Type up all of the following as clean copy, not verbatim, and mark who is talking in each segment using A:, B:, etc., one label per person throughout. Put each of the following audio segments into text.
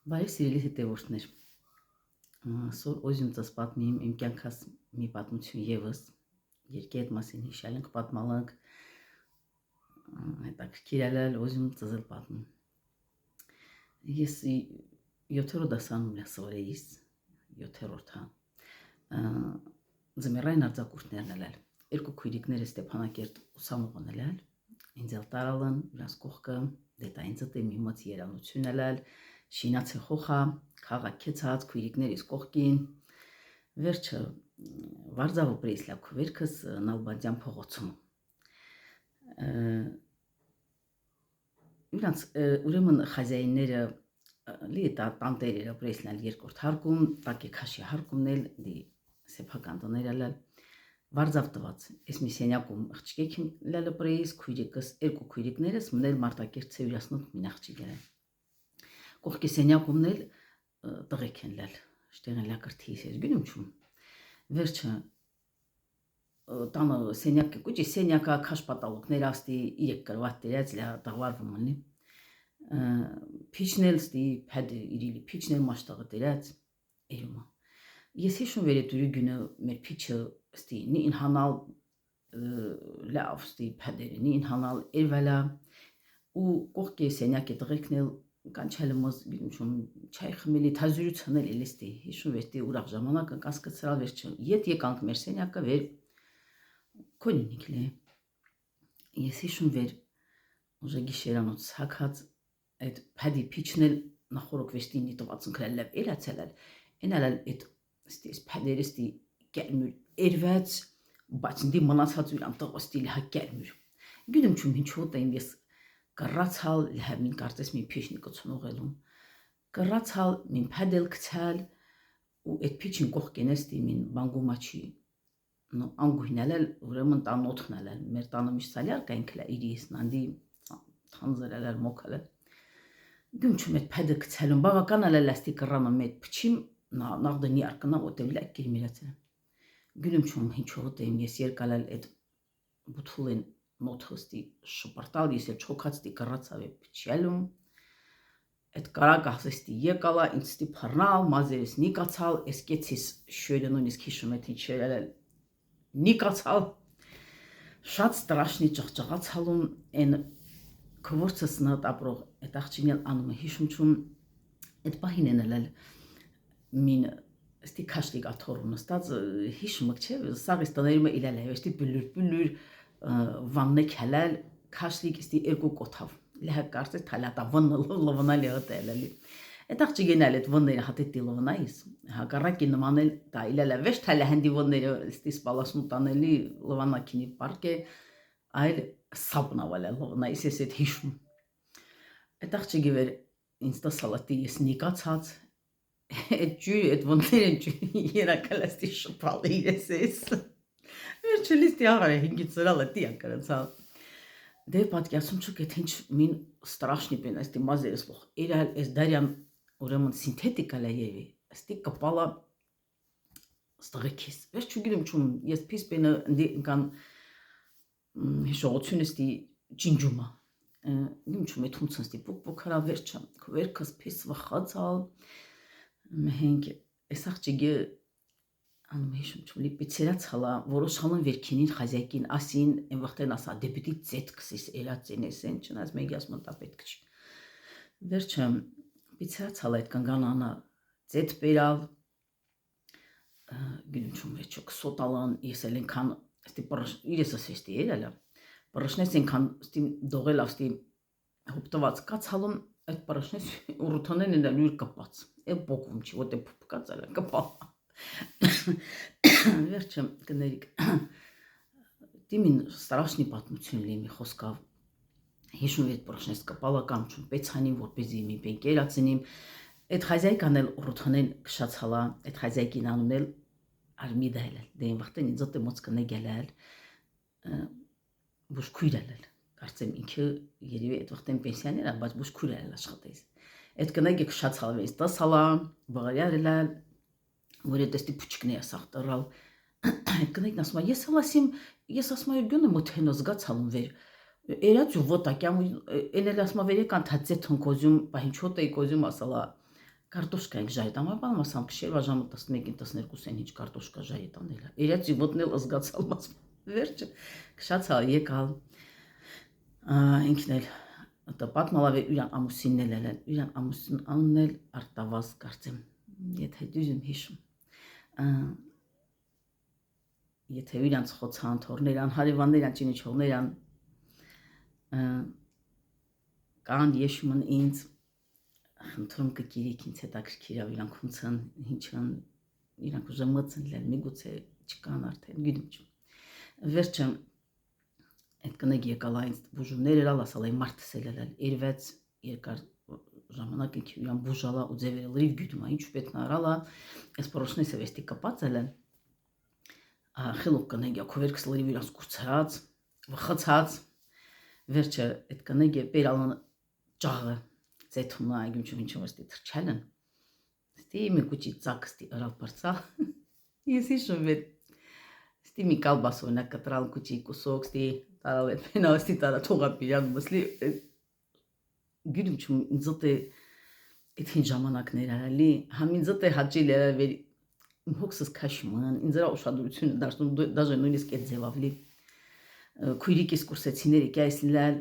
A: Բարի սիրելի հետևորդներ, այսօր ուզում եմ պատմեմ իմ կյանքս մի պատմություն եւս, երկի այդ մասին հիշել ենք պատմալանք, հետաքրքիր էլ ուզում եմ պատմեմ։ Ես 7-րդ դասանում լսորեիս, 7-րդը, ձմեռային արձակուրդներն էլ, երկու քույրիկները Ստեփանակերտ ուսանողն էլ, ինձ էլ տարալն, իրանց կողքը, դետա ինձ դե մի մոց երանություն էլ, շինացե խոխա, քաղաքեցած, քույրիկներիս կողքին, վերջը վարձավը պրեսլա քուվերքս Նալբանդյան փողոցում։ Իրանց ուրեմն խազայինները լի տանտերերը պրեսլալ երկրորդ հարկում, տակե քաշի հարկումն էլ դի սեփական տներալ վարձավ տված։ Ես մի սենյակում աղջիկ եմ լալը պրես, քույրիկս, երկու քույրիկներս մնել Մարտակերտ Սևյասնոտ մի աղջիկ էր։ Կողքի սենյակումն էլ տղեկ են լալ, շտեղեն լակրթի ես գնում չում։ Վերջը տանը սենյակը կուճի սենյակա քաշ պատալոկներ աստի 3 կրվատ դերած լա տաղվարվում ունի։ Փիչնել ստի փեդ իրիլի փիչնել մաշտաղը դերած էլումա։ Ես հիշում վեր դուրի գունը մեր փիչը ստի նին հանալ լավ ստի փեդերնի նին հանալ էվալա ու կողքի սենյակի տղեկնել կանչալը մոզ գնչում չայ խմելի թազյուրությունն էլ էլստի հիշում վեր դի ուրախ ժամանակը կասկածրալ վերջը ետ եկանք մեր սենյակը վեր կոնինիկլե ես հիշում վեր ուժը գիշերանոց հակած այդ փադի փիչնել նախորոք վեստինի տվածուն քրել լավ էլացել այնալ այդ ստի փադերստի գերմür երված բայց դի մնացած ուրան տղոստիլ հա գերմür գնում չում ինչ հոտ եմ ես Կռացալ լհմին կարծես մի փիչնի կցնողելում կռացալ մին փադել կցալ ու այդ փիչին կողքենեստի մին բանգումաչի նո անգույնալել ուրեմն տանոթնալել մեր տանը միշտ սալյար կայնքլա իրիս նանդի թանզերալ մոքալել գումչում այդ փադը կցալում բավականալ լաստի կռանը մեծ փչիմ նաղդնի արկնա օտևլա կիրմիրացել գնում չում ինչ հոտ եմ ես երկալել այդ բութուլին նոթոստի շպարտալ ես էլ չոքացտի կռացավե փչելում այդ կարակասստի եկալա ինստի փռնալ մազերս նիկացալ էսկեցիս շյուրենուն իսկ հիշում եմ ինչ երել նիկացալ շատ ստրաշնի ճղճղացալում այն քվորցս նատ ապրող այդ աղջիկն անում է հիշում չում այդ պահին էլ մին ստի քաշլիկ աթորուն ստած հիշում եք չէ սաղից տներում իլալ է ստի բլուր վաննեք հելալ քաշլիկ ստի երկու կոթավ լհ կարծես թալատա վննալի հտելալի այդ աղջիկն էլ այդ վնները հատետի լվնայիս հակառակի նմանել դա իլալա վեշ թալա հանդի վնները ստի սպալասնու տանելի լվանակինի պարկե այլ սապնավալ լվնայիս ես այդ հիշում այդ աղջիկը վեր ինձ տասալատի ես նիկացած այդ ջուրի այդ վնները երակալաստի շփալ ես Վերջելիստի աղարը հինգի ծրալը տի անկրացալ դե պատկերացում չուք այդ ինչ մին ստրաշնի պեն այստի մազերս լող իրալ այս դարյան ուրեմն սինթետիկալ է եվի այստի կպալա ստղեքիս վերջ չուգիրում չում ես պիս պենը ընդի ընկան հիշողություն էստի ճինջումա գում չում էթ հունցնստի պուկ հրա վերջը վերքս պիս վխացալ մհենք այս աղջիկը անում հիշում չում լիպիցերած հալա որոշալն վերքինին խազյակին ասին այն վաղտեն ասա դեպիտի ծետքսիս էլացին էսեն չնայած մեգի ասում տա պետք չի վերջը պիցերած հալա այդ կանգանանա ծետ պերալ գնում չում վերջը կսոտալան ես էլ ենքան ստի իրեսը սեստի էլալա պրշնես ենքան ստի դողել ավստի հուպտված կացալում այդ պրշնես ուրութանեն են լույր կպած է բոկվում չի ոտ է պուպկած ալա կպալ վերջը կներիք դիմին ստրաշնի պատմություն լի մի խոսքավ հիշում վետ պրոշնես կպալական չում պեցանիմ որպեզի մի պենկերացնիմ այդ խազայքան էլ ուրութանեն կշացալա այդ խազայքին անում էլ արմիդա էլ դեն վաղտեն ինձ ոտե մոց կնե գելել բուշքույր էլ կարծեմ ինքը երևի այդ վաղտեն պենսիաներ բայց բուշքույր էլ աշխատեիս այդ կնեգի կշացալվե ինձ տասալա բաղարյար էլ որ դեստի փուչկնի ասախ տռալ այդ կնեկն ասում ես ասում եմ գոնե մոթենոս գացալում վեր երած ու ոտակյամ էնել ասում վերեկան թացե թոնկոզյում բահին չոտ էի կոզյում ասալա Կարտոշկա ենք ժայ տամ, ապա մասամ քշել ժամը 11-ին 12-ին ինչ կարտոշկա ժայ տանել։ Իրաց իմոտնել զգացալ մաս։ Վերջը քշացա եկալ ինքն էլ դա պատմալավ իրան ամուսինն էլ իրան ամուսին աննել արտավազ կարծեմ եթե դուզում հիշում եթե իրանց խոցան թորներան հարևաններան ճինիչողներան կան եշումն ինձ խնդրում կգիրիք ինձ հետաքրքիր իրանք ոնցան ինչան իրանք ուժը մծնել միգուցե չկան արդեն գիտեմ չեմ վերջը այդ կնեկ եկալ այնց բուժումներ էր ասալ այն մարդս էլ երվեց երկար ժամանակ ինքը իրան բուժալա ու ձևերը լրիվ գյութում ինչ պետք նարալա այս պորոշնեսը վեստի կպած էլ խելոք կնեկ յակովերքս լրիվ իրանց կուրցած վխացած վերջը այդ կնեկ պերալան ճաղը ձեթումնա այգում ինչ վստի թրջալն ստի մի կուճի ծակստի արալ բարձա ես հիշում եմ ստի մի կալբասոնա կտրալ կուճի կուսոք ստի տարալ է պենալստի տարա թողա պիրան մսլի գյութում չում ինձոտ է այդ հին ժամանակներ արալի համինձոտ է հաճիլ էր հոգսս քաշման ինձրա ուշադրությունը դարձնում դաժե նույնիսկ այդ ձևավլի քույրիկիս կուրսեցիները կայսլալ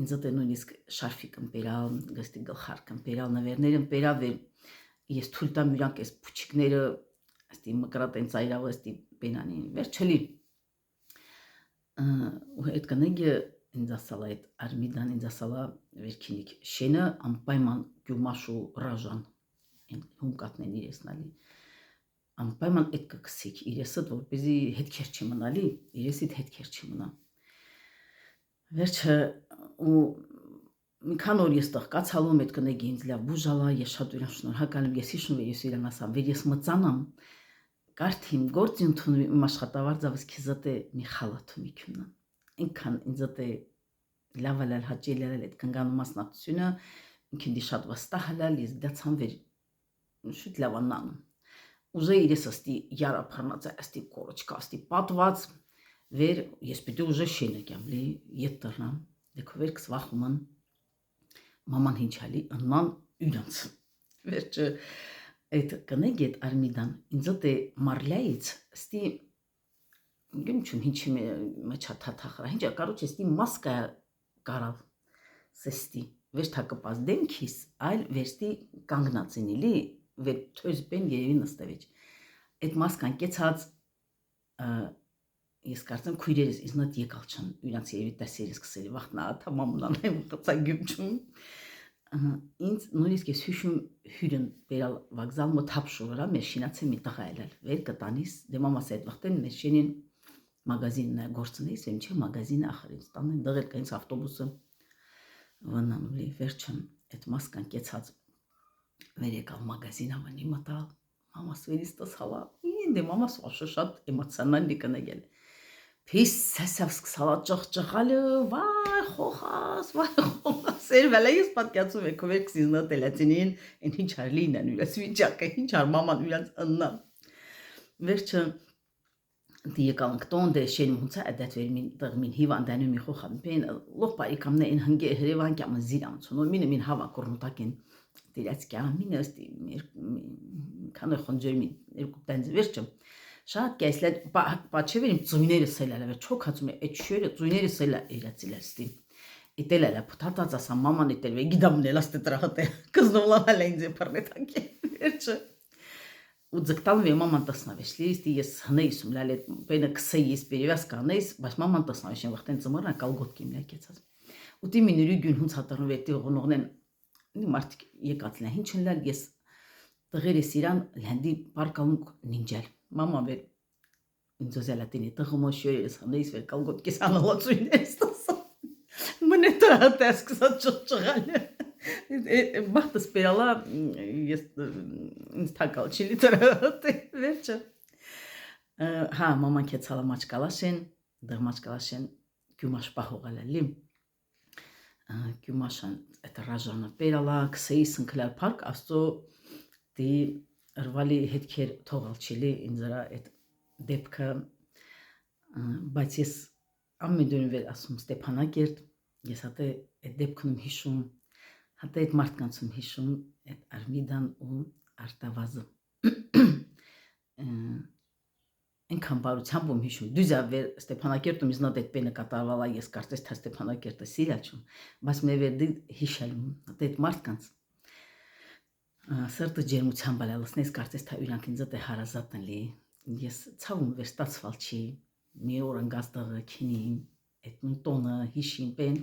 A: ինձոտ է նույնիսկ շարֆիկ ըմպերալ գստի գլխար կըմպերալ նվերներ ըմպերավ ես թույլ տամ իրանք այս փուչիկները աստի մկրատ են ծայրավ աստի պենանին վերջելի ու այդ կնեգը ինձ ասալա այդ արմիդան ինձ ասալա վերքինիկ շենը անպայման գյումաշու ռաժան հունկատնեն իրեսնալի անպայման այդ կքսիկ իրեսդ որպեսզի հետքեր չի մնալի իրեսիդ հետքեր չի մնա վերջը ու մի քան օր ես տեղ կացալում այդ կնեգի ինձ լավ բուժալա ես շատ իրան շնորհակալ եմ ես հիշում եմ ես իրան ասամ վեր ես մծանամ կարթիմ գործի ընդունում իմ աշխատավարձավս քեզատ է մի խալաթում իքյունա ինքան ինձատ է լավալալ հաճելալ այդ կնգանու մասնակցությունը ինքին դի շատ վստահալալ ես դացան վեր շուտ լավանան ուզե իրես աստի յարափռնած աստի կորոչկա աստի պատված վեր ես պիտի ուժե շենը կյամլի ետ տրնամ դեքովերքս վախուման մաման հինչալի ընման իրանց վերջը այդ կնեգ այդ արմիդան ինձոտ է մարլայից ստի գյումչում հինչի մչաթաթախրա հինչա կարոչ էստի մասկա կարավ սեստի վերջ թակպած դեմքիս այլ վերստի կանգնածինիլի վեր թոյզ բեն երևի նստավիչ այդ մասկան կեցած ես կարծեմ քույրերս իզնատ եկալ չան իրանց երևի տեսերից կսերի վախտնա աթա մամունան այն վխծա գյումչում ինձ նույնիսկ ես հիշում հյուրն բերալ վագզալ մոթապշու վրա մեր շինացե մի տղա ելալ վեր կտանիս դե մամաս այդ վախտեն մեր շենին մագազինն է գործնեիս եմ չէ մագազինը ախրից տանեն դղել կայնց ավտոբուսը վնանուլի վերջն այդ մասկան կեցած վեր եկալ մագազին ամանի մտալ մամաս վերից տսալա դե մամաս վաշը շատ էմոցիոնալ կնեգել Փիս սասավ սկսալա ճղճղալը վայ խոխաս սերվելա ես պատկացում եք վերքս իզնա տելացինին են ինչ արլին են ուրաս վիճակը ինչ ար մաման ուրաց ըննա վերջը դի եկանք տոն դե շեն հունցա ադատ վերմին դղմին հիվանդանու մի խոխան պեն լող բարիկամնե են հնգե հրևան կյամը զիրամ ցոնո մին հավա կորնուտակին դիրած կյամին ըստի կանո խոնջերմին երկու տանձ վերջը Շատ կեսլետ պաչևեր իմ ծույները սելալը վեր չոքացում է այդ շյուրը ծույները սելա իրացիլ էստի իտել էլա պութատած ասա մաման իտել վե գիդամնել աստե տրահատե կզնոլան հալա ինձ է պարնետանքի վերջը ու ձգտալում է մաման տասնավեշլի իստի ես հնեիսում լալ էտ բենը կսեիս պերիվաս կանեիս բայց մաման տասնավեշ են վախտեն ծմորնա կալ գոտքի իմ լակեցած ու տի միների գյուն հունց հատարնու վերտի ողնողնեն մարդիկ եկացլեն հինչ են լալ ես տղերես իրան լանդի պարկալունք նինջալ Մամա վեր ինձ զելատինի տղմո շյուրերս հնեիս վեր կալ գոտքես անալացույներս տասա մնե տրահատ ես կսած ճղճղալը բախտս պերալա ես ինձ թակալ չիլի տրահատ է վերջը հա մաման կեցալա մաչկալաշեն դղ մաչկալաշեն գյումաշ պահողալալի գյումաշան այդ ռաժանը պերալա կսեիս ընկլար պարկ աստո դի Ռվալի հետքեր թողալ չիլի ինձրա այդ դեպքը բայց ես ամմիդուն վեր ասում Ստեփանակերտ ես հատե այդ դեպքնում հիշում հատե այդ մարդկանցում հիշում այդ Արմիդան ու Արտավազը այնքան բարությամբ եմ հիշում դուզավեր Ստեփանակերտում իznատ այդ պենը կատարվալա ես կարծես թե Ստեփանակերտը սիրաչում բայց մևերդի հիշալում այդ մարդկանց սրտը ջերմությամբ բալալսնես կարծես թե իրանք ինձ դե հարազատն լի ես ցավում վերստացվալ չի մի օր անգաստը քինին այդ նույն տոնը հիշին պեն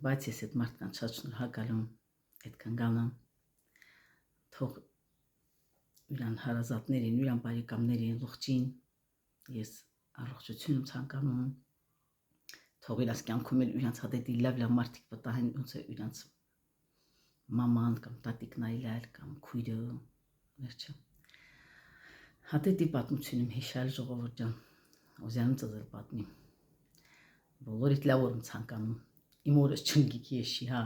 A: բայց ես այդ մարդկանց շատ շնորհակալում այդքան գանամ թող իրան հարազատներին, իրան բարեկամներին լուղջին ես առողջություն ցանկանում թող իրաց կյանքում էլ իրանց հատետի լավ մարդիկ վտահեն ոնց է իրանց մաման կամ տատիկն այլալ կամ քույրը վերջը հատետի պատմությունում հիշալ ժողովուրդ ջան ուզյանում ծզել պատմի բոլորիդ լավ օրում ցանկանում իմ օրս չնգիքի եշի հա